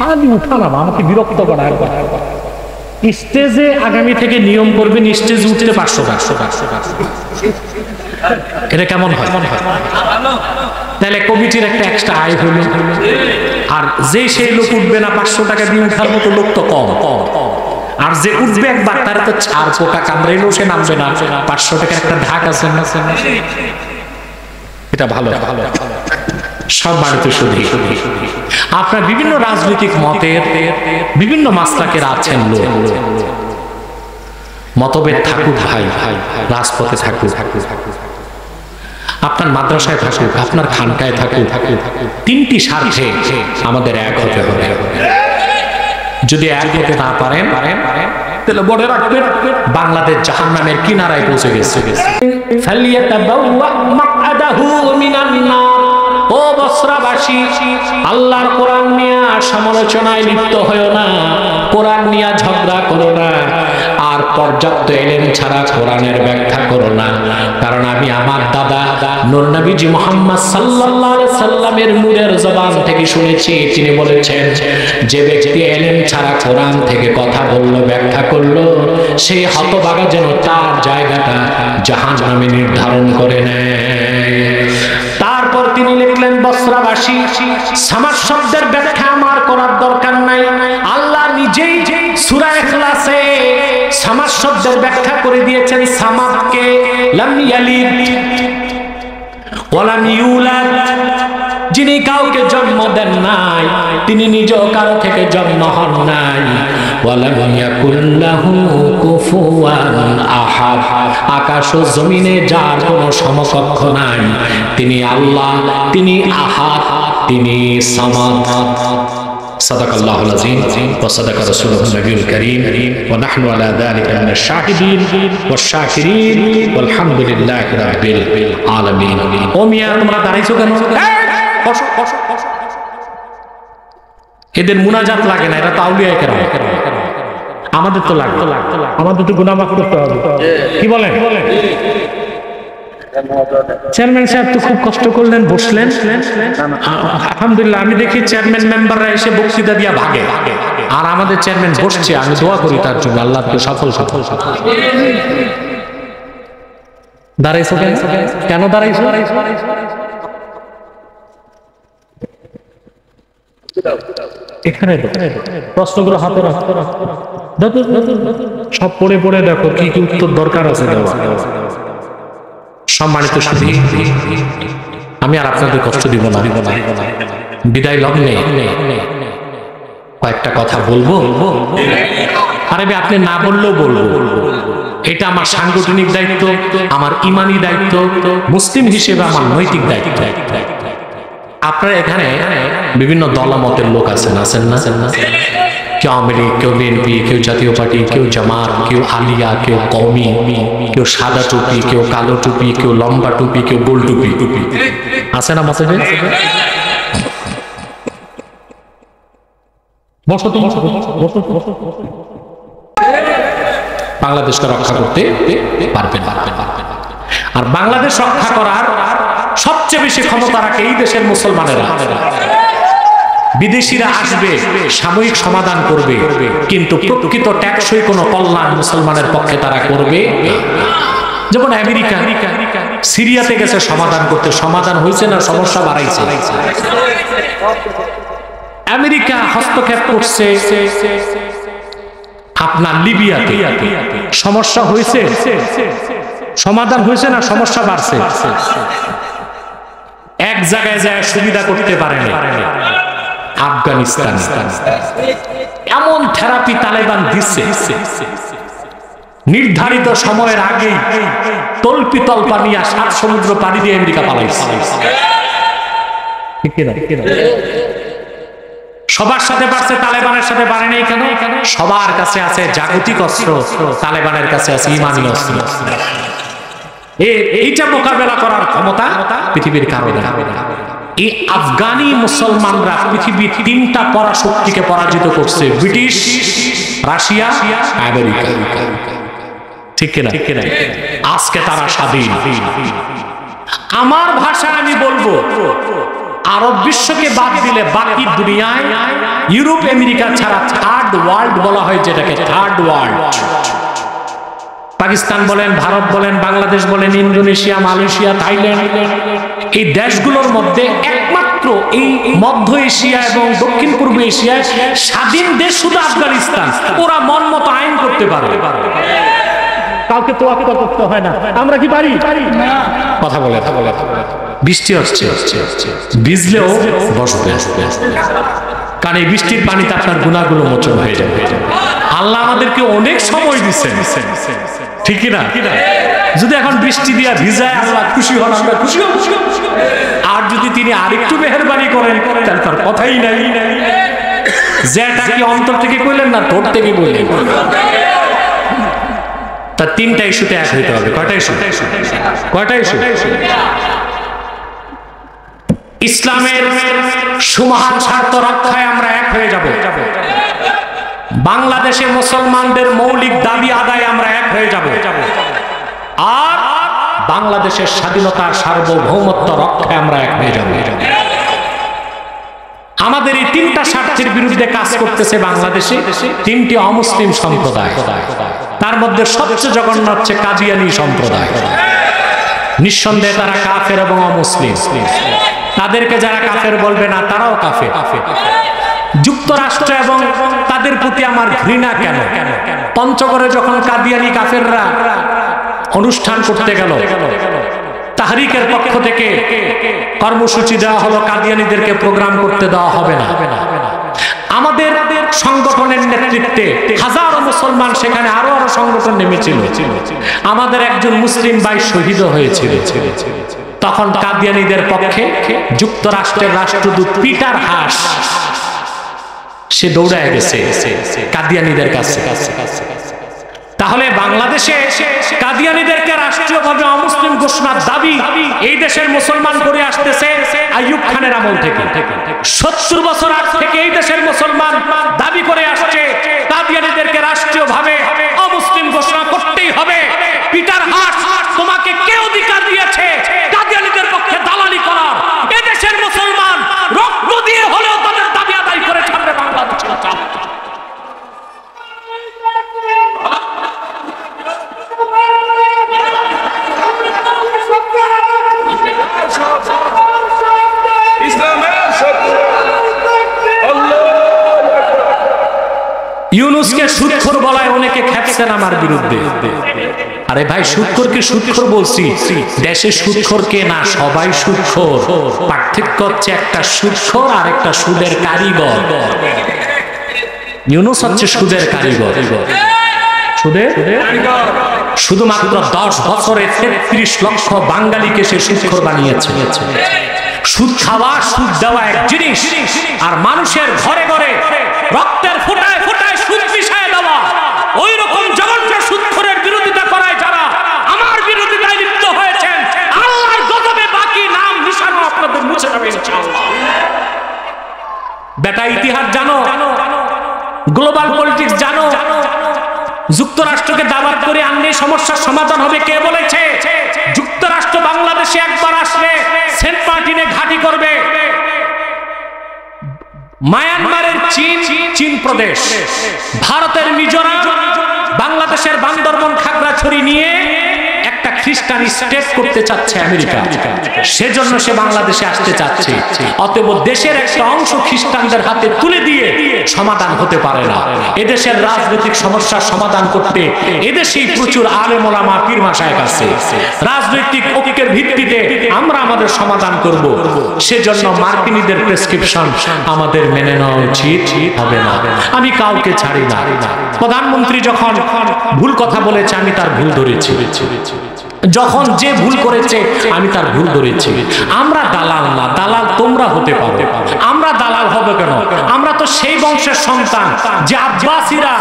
খালি উঠালাম, আমাকে বিরক্ত করা। স্টেজে আগামী থেকে নিয়ম করবেন, স্টেজে উঠতে 500 এটা কেমন হয়? তাহলে কমিটির একটা এক্সট্রা আয় হইল। আর যে সেই লোক উঠবে না 500 টাকা দিয়ে উঠার মতো লোক তো কম। আর যে উঠবে একবার তার তো ছাড় পোকা কামড়াইলেও সে নামবে না। 500 টাকার একটা ধাক আছে না, এটা ভালো। সব বাড়িতে শুধু আপনার বিভিন্ন রাজনৈতিক মতের বিভিন্ন মাসলাকের আছেন লোক, মতভেদ থাকুক ভাই, রাজপথে থাকুক, আপনার মাদ্রাসায় থাকুক, আপনার খানকায় থাকুক, তিনটি স্বার্থে আমাদের এক হতে হবে। যদি এক হতে না পারেন তাহলে বলে রাখবেন বাংলাদেশ জাহান্নামের কিনারায় পৌঁছে গেছে। ও বসরাবাসী, আল্লাহর কোরআন নিয়ে সমালোচনায় লিপ্ত হয়ো না, কোরআন নিয়ে ঝগড়া করো না, আর পর্যাপ্ত ইলম ছাড়া কোরআনের ব্যাখ্যা করো না। কারণ আমি আমার দাদা নূর নবীজি মুহাম্মদ সাল্লাল্লাহু আলাইহি সাল্লামের নূরের জবান থেকে শুনেছি, তিনি বলেছেন যে ব্যক্তি ইলম ছাড়া কোরআন থেকে কথা বলল, ব্যাখ্যা করলো, সেই হতভাগা যেন তার জায়গাটা জাহান্নামে নির্ধারণ করে নেয়। তারপর তিনি লিখলেন, বসরাবাসী, সামাদ শব্দের ব্যাখ্যা আমার করার দরকার নাই। আল্লাহ নিজেই সূরা ইখলাসে সামাদ শব্দের ব্যাখ্যা করে দিয়েছেন। সামাদকে লাম ইয়ালিদ ওয়া লাম ইউলাদ, যিনি কাউকে জন্ম দেন নাই, তিনি নিজেও কারো থেকে জন্ম হন নাই। ওয়া লাম ইয়াকুল লাহু কুফুয়ান আহাদ, আকাশ ও জমিনে যার কোনো সমকক্ষ নাই, তিনি আল্লাহ, তিনি আহাদ, তিনি সামাদ। সাদাকাল্লাহুল আযীম ওয়া সাদাকা রাসূলুহুন নবিয়ুল কারীম ওয়া নাহনু আলা যালিকা মিনাশ শাহিদিন ওয়াশ শাকিরিন ওয়ালহামদুলিল্লাহি রাব্বিল আলামিন। ও মিয়া, তোমরা দাঁড়াইছো কেন? এদের মুনাজাত লাগে না, এরা তো আউলিয়া কেরাম। আমাদের তো লাগবে, আমাদের তো গুনাহ মাফ করতে হবে। কি বলেন? চেয়ারম্যান সাহেব তো খুব কষ্ট করলেন, বসলেন। আলহামদুলিল্লাহ, আমি দেখি চেয়ারম্যান মেম্বাররা এসে বক্তৃতা দিয়া ভাগে, আর আমাদের চেয়ারম্যান বসছে। আমি দোয়া করি তার জন্য, আল্লাহকে সফল। দাঁড়াইছো কেন? দাঁড়াইছো? এখানে প্রশ্নগুলো হাতে রাখো, সব পড়ে পড়ে দেখো কি কি উত্তর দরকার আছে দেওয়া। সম্মানিত সুধী, আমি আর আপনাদের কষ্ট দিব না। বিদায় লগ্নে কয়েকটা কথা বলবো। আরে আপনি না বললেও বলবো, এটা আমার সাংগঠনিক দায়িত্ব, আমার ইমানি দায়িত্ব, মুসলিম হিসেবে আমার নৈতিক দায়িত্ব। আপনারা এখানে বিভিন্ন দলমতের লোক আছেন না? কেউ আওয়ামী লীগ, কেউ বিএনপি, কেউ জাতীয় পার্টি, কেউ জামাত, কেউ আলিয়া, কেউ কওমি, কেউ সাদা টুপি, কেউ কালো টুপি, কেউ লম্বা টুপি, কেউ গোল টুপি আছে না মতে? বাংলাদেশকে রক্ষা করতে পারবেন। আর বাংলাদেশ রক্ষা করার সবচেয়ে বেশি ক্ষমতা রাখে এই দেশের মুসলমানেরা। বিদেশিরা আসবে, সাময়িক সমাধান করবে, কিন্তু প্রকৃত টেকসই কোনো কল্যাণ মুসলমানের পক্ষে তারা করবে। যেমন আমেরিকা সিরিয়াতে গেছে সমাধান করতে, সমাধান হয়েছে না, সমস্যা বাড়াইছে। আমেরিকা হস্তক্ষেপ করছে আপনার লিবিয়াতে, সমস্যা হয়েছে, সমাধান হয়েছে না, সমস্যা বাড়ছে। এক জায়গায় যায় সুবিধা করতে পারেনি আফগানিস্তান। এমন থেরাপি তালেবান দিচ্ছে, নির্ধারিত সময়ের আগেই তল্পি তল্পা নিয়ে 7 সমুদ্র পাড়ি দিয়ে আমেরিকা পালাইছে। সবার সাথে পারছে, তালেবানের সাথে পারে নাই কেন? সবার কাছে আছে জাগতিক অস্ত্র, তালেবানের কাছে আছে ইমানি অস্ত্র। এইটা মোকাবেলা করার ক্ষমতা পৃথিবীর কারণে এই আফগানি মুসলমানরা পৃথিবীর 3টা পরাশক্তিকে পরাজিত করছে, ব্রিটিশ, রাশিয়া, আমেরিকা। ঠিক কিনা? আজকে তারা স্বাধীন। আমার ভাষা আমি বলবো, আরব বিশ্বকে বাদ দিলে বাকি দুনিয়ায় ইউরোপ আমেরিকা ছাড়া থার্ড ওয়ার্ল্ড বলা হয়, যেটাকে থার্ড ওয়ার্ল্ড। পাকিস্তান বলেন, ভারত বলেন, বাংলাদেশ বলেন, ইন্দোনেশিয়া, মালয়েশিয়া, থাইল্যান্ড, এই দেশগুলোর মধ্যে একমাত্র এই মধ্য এশিয়া এবং দক্ষিণ পূর্ব এশিয়ায় স্বাধীন দেশ শুধু আফগানিস্তান। ওরা মন মতো আইন করতে পারে, কাউকে তোয়াক্কা করতে হয় না। আমরা কি পারি? কথা বলে বৃষ্টি হচ্ছে, ভিজলেও বসবে, কারণ এই বৃষ্টির পানিতে আপনার গুনাহগুলো মোচন হয়ে যাবে। আল্লাহ আমাদেরকে অনেক সময় দিচ্ছেন, ঠিক না? যদি এখন বৃষ্টি দিয়া ভিজায় আল্লাহ খুশি হন, আমরা খুশি হব। আর যদি তিনি আরেকটু মেহেরবানি করেন তাহলে তার কথাই নাই। যেটা কি অন্তর থেকে কইলেন না ঠোঁট থেকে কইলেন, তার তিনটা ইস্যুতে এক হইতে হবে। কয়টা ইস্যু? ইসলামের সুমহান স্বার্থ রক্ষায় আমরা এক হয়ে যাব। বাংলাদেশে মুসলমানদের মৌলিক দাবি আদায় আমরা এক হয়ে যাব। আর বাংলাদেশের স্বাধীনতার সার্বভৌমত্ব রক্ষায় আমরা এক হয়ে যাব। আমাদের এই তিনটা স্বার্থের বিরুদ্ধে কাজ করতেছে বাংলাদেশে তিনটি অমুসলিম সম্প্রদায়। তার মধ্যে সবচেয়ে জঘন্য হচ্ছে কাদিয়ানী সম্প্রদায়। নিঃসন্দেহে তারা কাফের এবং অমুসলিম। তাদেরকে যারা কাফের বলবে না, তারাও কাফের। যুক্তরাষ্ট্র এবং তাদের প্রতি আমার ঘৃণা কেন? পঞ্চগড়ে যখন কাদিয়ানী কাফেররা অনুষ্ঠান করতে গেল, তাহরিকের পক্ষ থেকে কর্মসূচি দেওয়া হলো, কাদিয়ানীদেরকে প্রোগ্রাম করতে দেওয়া হবে না। আমাদের সংগঠনের নেতৃত্বে হাজারো মুসলমান, সেখানে আরো সংগঠন নেমেছিল। আমাদের একজন মুসলিম ভাই শহীদ হয়েছিল। তখন কাদিয়ানীদের পক্ষে যুক্তরাষ্ট্রের রাষ্ট্রদূত পিটার হাস সে দৌড়ায় গেছে কাদিয়ানীদের কাছে। তাহলে বাংলাদেশে কাদিয়ানীদেরকে রাষ্ট্রীয়ভাবে অমুসলিম ঘোষণার দাবি এই দেশের মুসলমান করে আসতেছে আইয়ুব খানের আমল থেকে। 70 বছর আগ থেকে এই দেশের মুসলমান দাবি করে আসছে কাদিয়ানীদেরকে রাষ্ট্রীয়ভাবে অমুসলিম ঘোষণা করতেই হবে। পিটার হাস তোমাকে কে অধিকার দিয়েছে কাদিয়ানীদের পক্ষে দালালি করার? এদেশের মুসলমান রক্ত দিয়ে হলেও তাদের দাবি আদায় করে ছাড়বে বাংলাদেশের চাপ। ইউনূসকে সুদখোর বলায় অনেকে খেপছেন আমার বিরুদ্ধে। আরে ভাই, সুদখোরকে সুদখোর বলছি, দেশে সুদখোর কে না, সবাই সুদখোর। পার্থক্য হচ্ছে একটা সুদখোর আর একটা সুদের কারিগর। ইউনূস হচ্ছে সুদের কারিগর। শুধুমাত্র 10 বছরে 33 লক্ষ বাঙালিকে সে সুদখোর বানিয়েছে। সুদ খাওয়া, সুদ দেওয়া এক জিনিস, আর মানুষের ঘরে ঘরে রক্তের ফোঁটায় ফোঁটায় সুদ মিশায় দেওয়া, ওই রকম জঘন্য সুদখোরের বিরোধিতা করায় যারা আমার বিরোধিতায় লিপ্ত হয়েছেন, আল্লাহর গজবে বাকি নাম নিশানা আপনাদের মুছে যাবে ইনশাআল্লাহ। বেটা, ইতিহাস জানো, গ্লোবাল পলিটিক্স জানো। যুক্তরাষ্ট্রকে দাওয়াত করে আনলে সমস্যার সমাধান হবে কে বলেছে? যুক্তরাষ্ট্র বাংলাদেশে একবার আসলে সেন্ট মার্টিনে ঘাঁটি করবে। মায়ানমারের চীন প্রদেশ, ভারতের মিজোরাম, বাংলাদেশের বান্দরবন, খাগড়াছড়ি নিয়ে একটা খ্রিস্টান স্টেট করতে চাচ্ছে আমেরিকা। সেজন্য সে বাংলাদেশে আসতে চাচ্ছে। অতএব দেশের একটা অংশ খ্রিস্টানদের হাতে তুলে দিয়ে সমাধান হতে পারে না। এদেশের রাজনৈতিক সমস্যার সমাধান করতে এদেশেই প্রচুর আলেম ওলামা, পীর মাশায়েখ আছে। রাজনৈতিক ঐক্যের ভিত্তিতে আমরা আমাদের সমাধান করব। সেজন্য মার্কিনীদের প্রেসক্রিপশন আমাদের মেনে নেওয়া উচিত হবে না। আমি কাউকে ছাড়ি না। প্রধানমন্ত্রী যখন ভুল কথা বলেছে আমি তার ভুল ধরেছি, যখন যে ভুল করেছে আমি তার ভুল ধরেছি। আমরা দালাল না, দালাল তোমরা হতে পারো। আমরা দালাল হবে কেন? আমরা তো সেই বংশের সন্তান যে আব্বাসীরা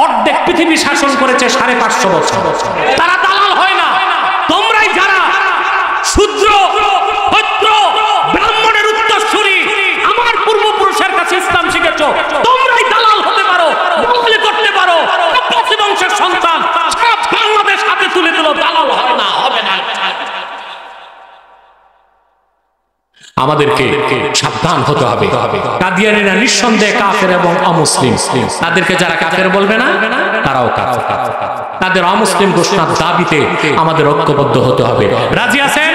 অর্ধেক পৃথিবী শাসন করেছে 550 বছর। তারা দালাল হয় না। তোমরাই যারা শূদ্র, হত্র, ব্রাহ্মণের উত্তরসূরি, আমার পূর্বপুরুষের কাছে ইসলাম শিখেছো, তোমরাই দালাল হতে পারো, দালালি করতে পারো। আব্বাসী বংশের সন্তান সব বাংলাদেশ হাতে তুলে দিল, দালাল হয় না, হবে না। আমাদেরকে সাবধান হতে হবে। কাদিয়ানীরা নিঃসন্দেহে কাফের এবং অমুসলিম, তাদেরকে যারা কাফের বলবে না তারাও কাফের। তাদের অমুসলিম ঘোষণার দাবিতে আমাদের ঐক্যবদ্ধ হতে হবে। রাজি আছেন?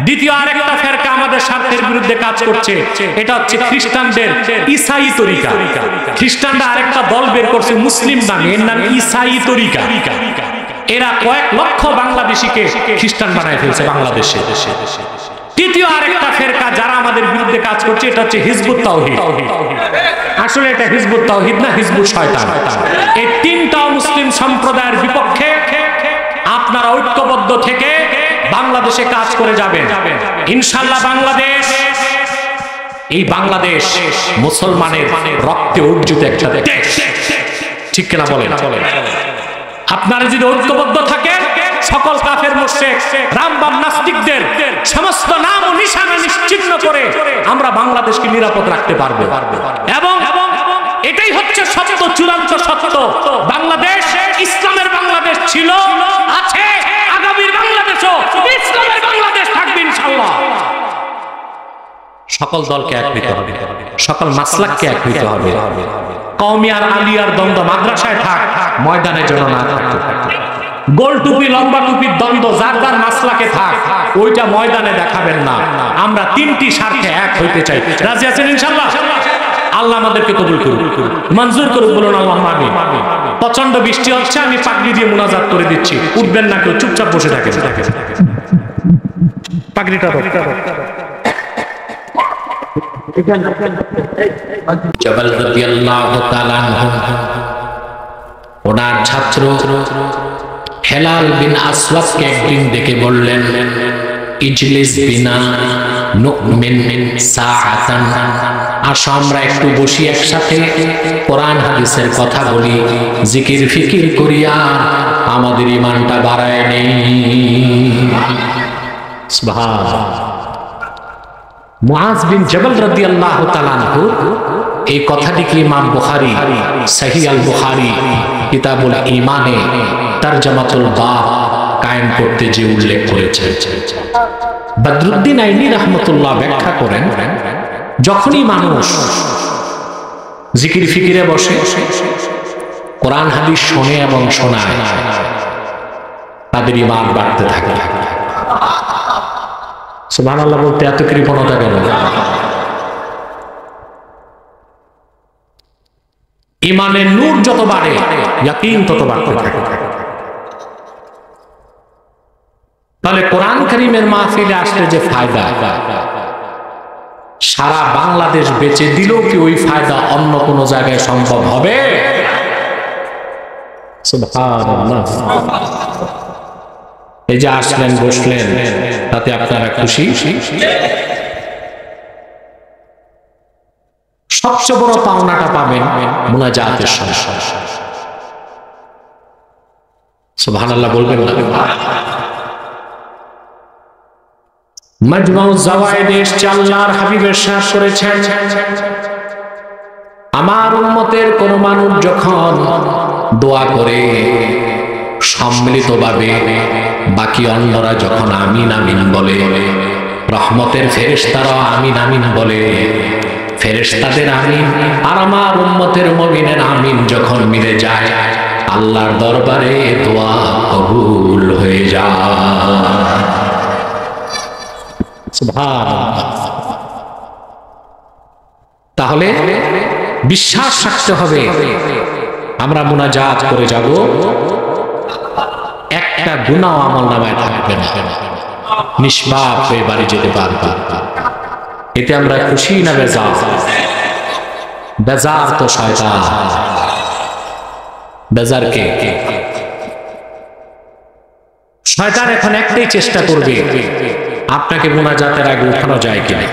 দ্বিতীয় আরেকটা ফেরকা আমাদের স্বার্থের বিরুদ্ধে কাজ করছে, এটা হচ্ছে খ্রিস্টানদের ঈসাই তরিকা। খ্রিস্টানরা আরেকটা দল বের করছে মুসলিম নামে, এর নাম ঈসাই তরিকা। এরা কয়েক লক্ষ বাংলাদেশিকে খ্রিস্টান বানায় ফেলছে বাংলাদেশে। তৃতীয় আরেকটা ফেরকা যারা আমাদের বিরুদ্ধে কাজ করছে, এটা হচ্ছে হিজবুত তাওহীদ। আসলে এটা হিজবুত তাওহীদ না, হিজবুত শয়তান। এই তিনটা মুসলিম সম্প্রদায়ের বিপক্ষে আপনারা ঐক্যবদ্ধ থেকে বাংলাদেশে কাজ করে যাবেন ইনশাআল্লাহ। বাংলাদেশ, এই বাংলাদেশ মুসলমানের রক্তে অর্জিত একটা দেশ, ঠিক কিনা বলেন? আপনারা যদি ঐক্যবদ্ধ থাকেন, সকল কাফের মুশরিক রামবাম নাস্তিকদের সমস্ত নাম ও নিশানা নিশ্চিহ্ন করে আমরা বাংলাদেশকে নিরাপদ রাখতে পারবো। এবং এটাই হচ্ছে সত্য, চূড়ান্ত সত্য। বাংলাদেশ ইসলামের বাংলাদেশ ছিল, আছে, আগামীর বাংলাদেশও ইসলামের বাংলাদেশ থাকবে ইনশাআল্লাহ। সকল দলকে এক হতে হবে, সকল মাসলাককে এক হতে হবে। কওমি আর আলিয়ার দ্বন্দ্ব মাদ্রাসায় থাক, ময়দানে যেন না থাকে। গোল টুপি লম্বা টুপির দ্বন্দ্ব যার যার মাসলাকে থাক, ওইটা ময়দানে দেখাবেন না। আমরা তিনটি স্বার্থে এক হইতে চাই। রাজি আছেন ইনশাআল্লাহ? আল্লাহ আমাদেরকে কবুল করুন, মঞ্জুর করুন, বলুন আল্লাহুম্মা আমিন। প্রচন্ড বৃষ্টি হচ্ছে, আমি পাগড়ি দিয়ে মুনাজাত করে দিচ্ছি, উঠবেন না কেউ, চুপচাপ বসে থাকেন। পাগড়িটা জবাল রাদিয়াল্লাহু তাআলা আনহু ওনার ছাত্র হেলাল বিন আসওয়াদকে একদিন ডেকে বললেন, ইজলিস বিনা নুমিন সাআতান, আসো আমরা একটু বসি একসাথে, কোরআন হাদিসের কথা বলি, জিকির ফিকির করি, আর আমাদের ঈমানটা বাড়ায় নেই। সুবহানাল্লাহ। মুআজ বিন জবল রাদিয়াল্লাহু তাআলা আনহু এই কথাটিকে ইমাম বুখারী সহিহ আল বুখারী কিতাবুল ঈমানে তারজামাতুল বাব কায়েম করতে যে উল্লেখ করেছে, বদরুদ্দিন আইনি রাহমাতুল্লাহ ব্যাখ্যা করেন, যখনই মানুষ জিকির ফিকিরে বসে, কোরআন হাদিস শোনে এবং শোনায়, তাদের ঈমান বাড়তে থাকে। সুবহানাল্লাহ বলতে এত কৃপণতা কেন? ঈমানের নূর যত বাড়ে, ইয়াকিন তত বাড়তে থাকে। তাহলে কোরআন কারীমের মাহফিলে আসলে যে ফায়দা, সারা বাংলাদেশ বেচে দিলেও কি ওই ফায়দা অন্য কোন জায়গায় সম্ভব হবে? সুবহানাল্লাহ। এই যে আসলেন, বসলেন, তাতে আপনারা খুশি? সবচেয়ে বড় পাওনাটা পাবেন মুনাজাতের সময়। সুবহানাল্লাহ বলবেন না? মাজমাউজ জাওয়ায়েদে আল্লাহর হাবিব ইরশাদ করেছেন, আমার উম্মতের কোন মানুষ যখন দোয়া করে সম্মিলিতভাবে, বাকি অন্যরা যখন আমিন আমিন বলে, রহমতের ফেরেশতারা আমিন আমিন বলে, ফেরেশতাদের আমিন আর আমার উম্মতের মুমিনের আমিন যখন মিলে যায়, আল্লাহর দরবারে দোয়া কবুল হয়ে যায়। সুবহানাল্লাহ। তাহলে বিশ্বাস রাখতে হবে, আমরা মুনাজাত করে যাব, একটা গুনাহ আমলনামায় থাকবে না, নিষ্পাপ হয়ে বাড়ি যেতে পারবে। এতে আমরা খুশি না বেজার? বেজার তো শয়তান। বেজার কে? শয়তান এখন একটাই চেষ্টা করবে, আপনাকে মুনাজাতের আগে উঠানো যায় কিনা।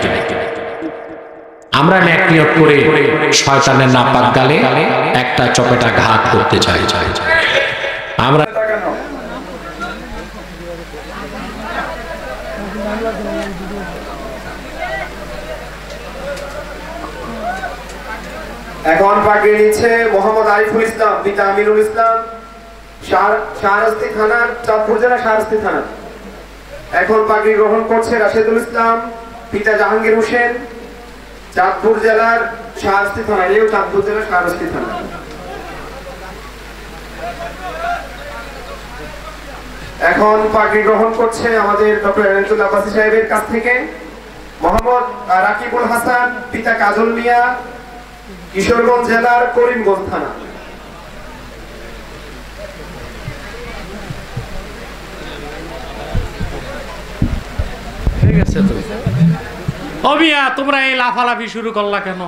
আমরা নেক নিয়ত করে শয়তানের নাপাক গালে একটা চপেটা ঘাত করতে চাই। আমরা এখন পাগড়ি নিচ্ছে মোহাম্মদ আরিফুল ইসলাম, পিতা আমিনুল ইসলাম, শাহরাস্তি থানার, চাঁদপুর জেলা শাহরাস্তি থানা। এখন পাগড়ি গ্রহণ করছে রাশেদুল ইসলাম, পিতা জাহাঙ্গীর হোসেন, চাঁদপুর জেলার শাহরাস্তি থানা। এও চাঁদপুর জেলার শাহরাস্তি থানা। এখন পাগড়ি গ্রহণ করছে আমাদের ডক্টর এনায়েতুল্লাহ আব্বাসী সাহেবের কাছ থেকে মোহাম্মদ রাকিবুল হাসান, পিতা কাজল মিয়া, কিশোরগঞ্জ জেলার করিমগঞ্জ থানা। ঠিক আছে তো অবিয়া, তোমরা এই লাফালাফি শুরু করলা কেন?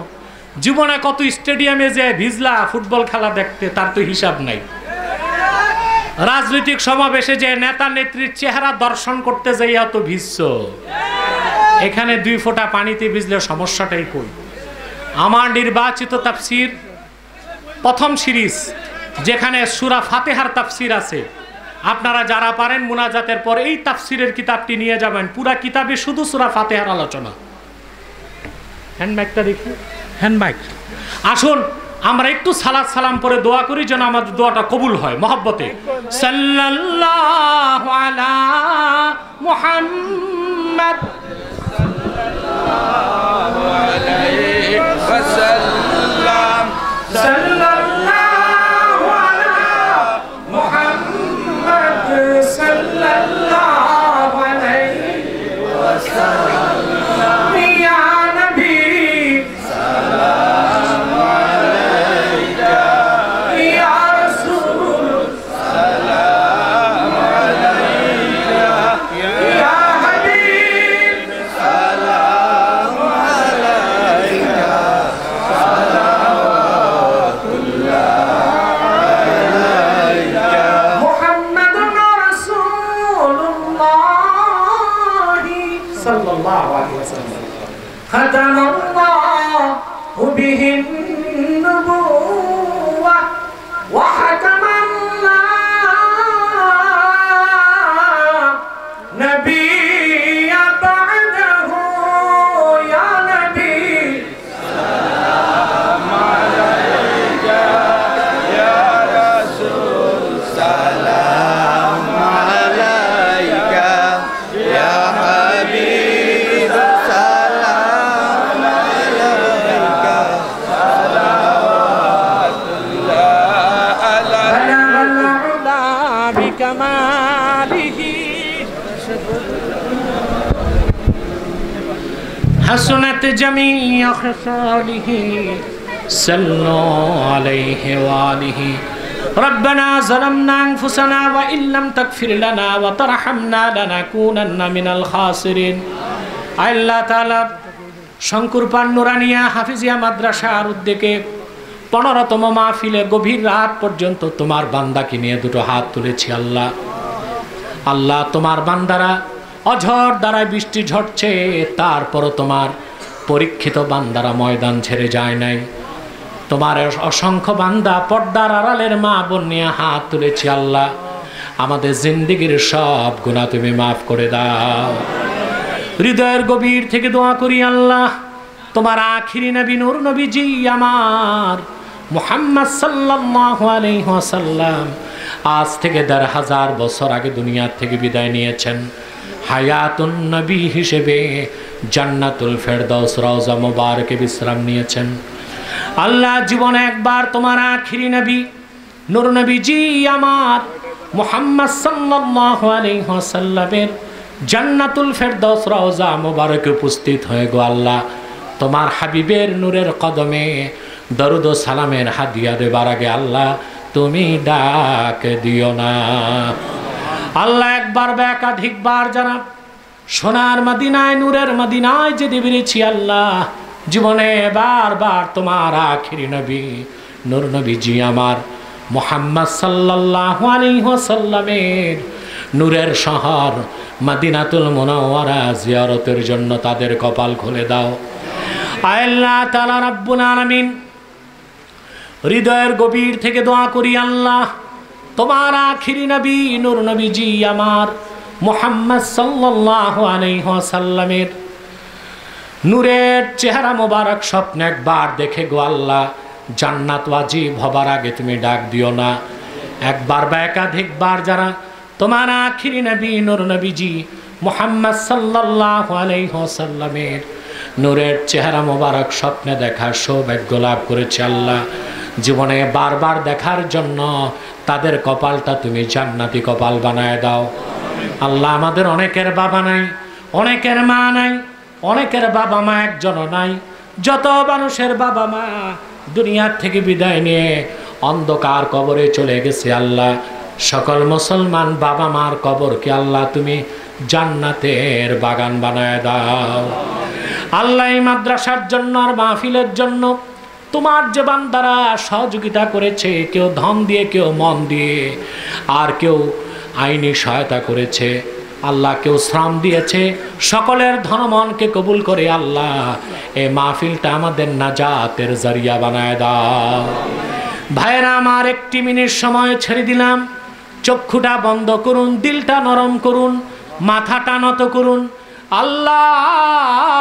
জীবনে কত স্টেডিয়ামে যে ভিজলা ফুটবল খেলা দেখতে, তার তো হিসাব নাই। রাজনৈতিক সমাবেশে যে নেতা নেত্রীর চেহারা দর্শন করতে যাইয়া তো ভিজছ, এখানে 2 ফোঁটা পানিতে ভিজলে সমস্যাটাই কই? আমার নির্বাচিত তাফসির প্রথম সিরিজ, যেখানে সূরা ফাতিহার তাফসির আছে, আপনারা যারা পারেন মুনাজাতের পর এই তাফসিরের কিতাবটি নিয়ে যাবেন। পুরা কিতাবে শুধু সূরা ফাতিহার আলোচনা। হ্যান্ডমাইকটা দেখি, হ্যান্ডমাইক। আসুন আমরা একটু সালাত সালাম পরে দোয়া করি, যেন আমাদের দোয়াটা কবুল হয় মহব্বতে। সাল্লাল্লাহু আলা মুহাম্মাদ সাল্লাল্লাহু আলাইহি ওয়াসাল্লাম, সাল্লাল্লাহু আলা মুহাম্মাদ সাল্লাল্লাহু আলাইহি ওয়াসাল্লাম, ইয়া নবী সালাম আলাইকা, ইয়া রাসূল সালাম আলাইকা, ইয়া হাবিব সালাম আলাইকা, সালাওয়াতুল্লাহ আলাইকা, মুহাম্মাদুর রাসূলুল্লাহ সাল্লাল্লাহু আলাইহি ওয়াসাল্লাম, খাতামাল্লাহু বিহিন নুবুওয়া ওয়া হাতামাল্লাহ নবিয়্যা বা'দাহু, ইয়া নবী সালাম আলাইকা, ইয়া রাসূল সালাম আলাইকা, ইয়া হাবিব সালাম আলাইকা, সালাওয়াতুল্লাহ আলাইকা বিকামালিহি حسنت جميع خصاله صلوا عليه وآله ربنا ظلمنا أنفسنا وإن لم تغفر لنا وترحمنا لنكونن من الخاسرين। আল্লাহ তাআলা শঙ্করপাড় নুরানিয়া হাফিজিয়া মাদ্রাসার উদ্যোগে 15তম মাহফিলে গভীর রাত পর্যন্ত তোমার বান্দাকে নিয়ে 2টো হাত তুলেছি। আল্লাহ আল্লাহ, তোমার বান্দারা অঝড় দ্বারায় বৃষ্টি ঝরছে, তারপরও তোমার পরীক্ষিত বান্দারা ময়দান ছেড়ে যায় নাই। তোমার অসংখ্য বান্দা পর্দার আড়ালের মা বোন নিয়ে হাত তুলেছি। আল্লাহ, আমাদের জিন্দেগির সব গুনাহ তুমি মাফ করে দাও। হৃদয়ের গভীর থেকে দোয়া করি আল্লাহ, তোমার আখিরি নবী নূর নবীজি আমার মুহাম্মদ সাল্লাল্লাহু আলাইহি ওয়াসাল্লাম আজ থেকে 1000 বছর আগে দুনিয়া থেকে বিদায় নিয়েছেন। হায়াতুন নবী হিসেবে জান্নাতুল ফেরদাউস রওজা মুবারকে বিশ্রাম নিয়েছেন। আল্লাহ, জীবনে একবার তোমার আখিরি নবী নূর নবীজি আমার মুহাম্মদ সাল্লাল্লাহু আলাইহি ওয়াসাল্লামের জান্নাতুল ফেরদাউস রওজা মুবারকে উপস্থিত হয়ে গো আল্লাহ, তোমার হাবিবের নূরের কদমে দরুদ ও সালামের হাদিয়া দেবার আগে আল্লাহ তুমি ডাক দিও না। আল্লাহ, একবার বা একাধিকবার যারা সোনার মদিনায় নূরের মদিনায় যেতে পেরেছি আল্লাহ, জীবনে বারবার তোমার আখিরি নবী নূর নবীজি আমার মুহাম্মদ সাল্লাল্লাহু আলাইহি ওয়াসাল্লামের নূরের শহর মদিনাতুল মুনাওয়ারা জিয়ারতের জন্য তাদের কপাল খুলে দাও। আল্লাহ তাআলা রাব্বুল আলামিন, হৃদয়ের গভীর থেকে দোয়া করি আল্লাহ, তোমার আখিরি নবী নূর নবীজি আমার মুহাম্মদ সাল্লাল্লাহু আলাইহি ওয়াসাল্লামের নূরের চেহারা মোবারক স্বপ্নে একবার দেখে গো আল্লাহ, জান্নাত ওয়াজিব হবার আগে তুমি ডাক দিও না। একবার বা একাধিকবার যারা তোমার আখিরি নবী নূর নবীজি মুহাম্মদ সাল্লাল্লাহু আলাইহি ওয়াসাল্লামের নূরের চেহারা মোবারক স্বপ্নে দেখার সৌভাগ্য লাভ করেছে আল্লাহ। জীবনে বারবার দেখার জন্য তাদের কপালটা তুমি জান্নাতি কপাল বানায় দাও আল্লাহ। আমাদের অনেকের বাবা নাই, অনেকের মা নাই, অনেকের বাবা মা একজনও নাই। যত মানুষের বাবা মা দুনিয়ার থেকে বিদায় নিয়ে অন্ধকার কবরে চলে গেছে আল্লাহ, সকল মুসলমান বাবা মার কবরকে আল্লাহ তুমি জান্নাতের বাগান বানায় দাও আল্লাহ। এই মাদ্রাসার জন্য আর মাহফিলের জন্য তোমার যে বান্দারা সহযোগিতা করেছে, কেউ ধন দিয়ে, কেউ মন দিয়ে, আর কেউ আইনি সহায়তা করেছে আল্লাহ, কেউ শ্রম দিয়েছে, সকলের ধনমনকে কবুল করে আল্লাহ এই মাহফিলটা আমাদের নাজাতের জরিয়া বানায় দাও। ভাইরা আমার, একটি মিনিট সময় ছেড়ে দিলাম, চক্ষুটা বন্ধ করুন, দিলটা নরম করুন, মাথাটা নত করুন। আল্লাহর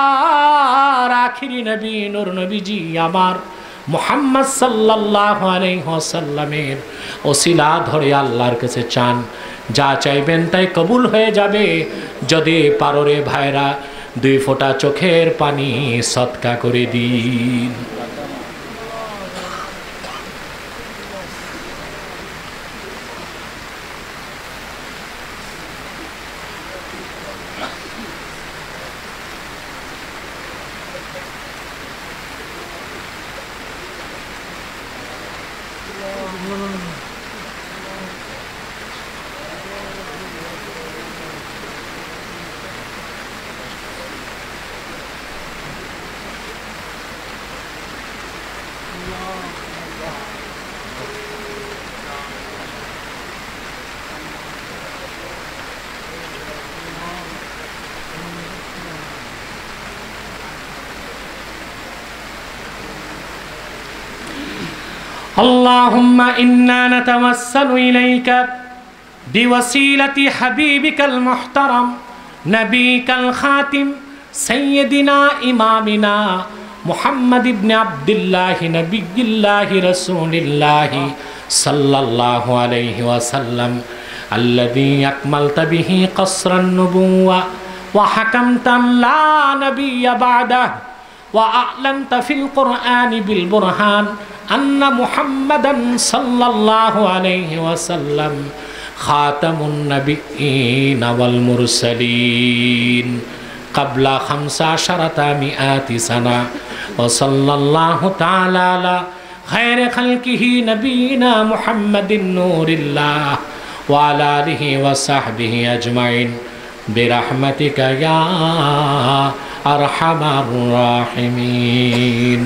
আখিরি নবী নূর নবীজি আমার মুহাম্মদ সাল্লাল্লাহু আলাইহি ওয়াসাল্লামের ওসিলা ধরে আল্লাহর কাছে চান, যা চাইবেন তাই কবুল হয়ে যাবে। যদি পারো রে ভাইরা, 2 ফোঁটা চোখের পানি সদকা করে দিন। اللهم إنا نتوسل إليك بوسيلة حبيبك المحترم نبيك الخاتم سيدنا إمامنا محمد بن عبد الله نبي الله رسول الله صلى الله عليه وسلم الذي أكملت به قصر النبوة وحكمت لا نبي بعده وأعلنت في القرآن بالبرهان أن محمدا صلى الله عليه وسلم خاتم النبيين والمرسلين قبل 1500 سنة وصلى الله تعالى على خير خلقه نبينا محمد نور الله وعلى آله وصحبه أجمعين برحمتك يا أرحم الراحمين